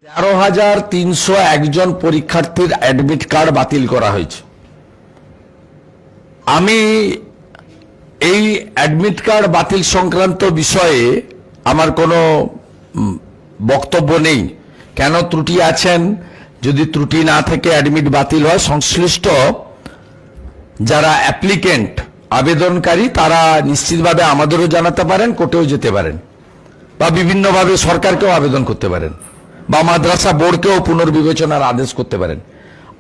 13,301 জন পরীক্ষার্থীর admit card বাতিল করা হয়েছে। আমি এই অ্যাডমিট কার্ড বাতিল সংক্রান্ত বিষয়ে আমার কোনো বক্তব্য নেই। কেন ত্রুটি আছেন, যদি ত্রুটি না থেকে অ্যাডমিট বাতিল হয়, সংশ্লিষ্ট যারা অ্যাপ্লিকেন্ট আবেদনকারী তারা নিশ্চিতভাবে আমাদেরও জানাতে পারেন, কোর্টেও যেতে পারেন, বা বিভিন্নভাবে সরকারকেও আবেদন করতে পারেন, বা মাদ্রাসা বোর্ডকেও পুনর্বিবেচনার আদেশ করতে পারেন।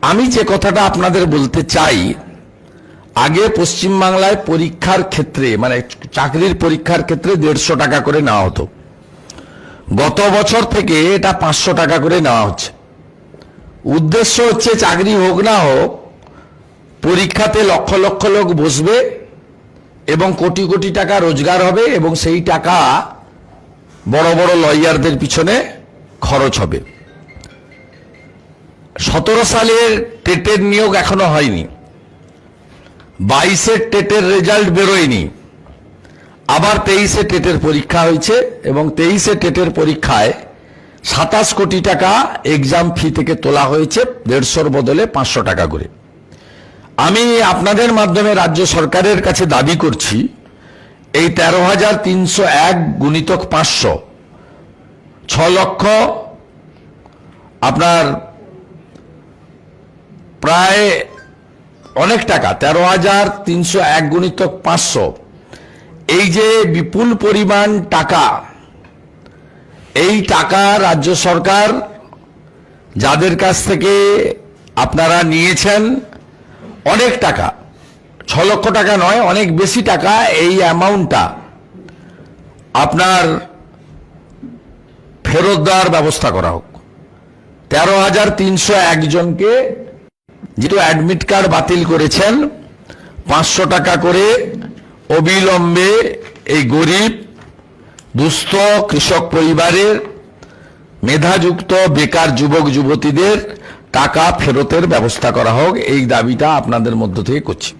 আমি যে কথাটা আপনাদের বলতে চাই, আগে পশ্চিমবাংলায় পরীক্ষার ক্ষেত্রে মানে চাকরির পরীক্ষার ক্ষেত্রে 150 টাকা করে নেওয়া হতো। গত বছর থেকে এটা 500 টাকা করে নেওয়া হচ্ছে। উদ্দেশ্য হচ্ছে চাকরি হোক না হোক, পরীক্ষাতে লক্ষ লক্ষ লোক বসবে এবং কোটি কোটি টাকা রোজগার হবে এবং সেই টাকা বড় বড় লয়ারদের পিছনে খরচ হবে। 17 সালের টেটের নিয়োগ এখনো হয়নি, 22-এর টেটের রেজাল্ট বেরোয়নি, আবার 23-এ টেটের পরীক্ষা হয়েছে এবং 23-এ টেটের পরীক্ষায় 27 কোটি টাকা এক্সাম ফি থেকে তোলা হয়েছে, 150-র বদলে 500 টাকা করে। আমি আপনাদের মাধ্যমে রাজ্য সরকারের কাছে দাবি করছি, এই 13,301 গুণিতক 500, 6 লক্ষ আপনার প্রায় অনেক টাকা, 13,301 গুণিতক 500, এই যে বিপুল পরিমাণ টাকা, এই টাকা রাজ্য সরকার যাদের কাছ থেকে আপনারা নিয়েছেন, অনেক টাকা, 6 লক্ষ টাকা নয়, অনেক বেশি টাকা, এই অ্যামাউন্টটা আপনার ফেরত দেওয়ার ব্যবস্থা করা হোক। 13,301 জনকে যেহেতু অ্যাডমিট কার্ড বাতিল করেছেন, 500 টাকা করে অবিলম্বে এই গরিব দুস্থ কৃষক পরিবারের মেধাযুক্ত বেকার যুবক যুবতীদের টাকা ফেরতের ব্যবস্থা করা হোক, এই দাবিটা আপনাদের মধ্য থেকে করছি।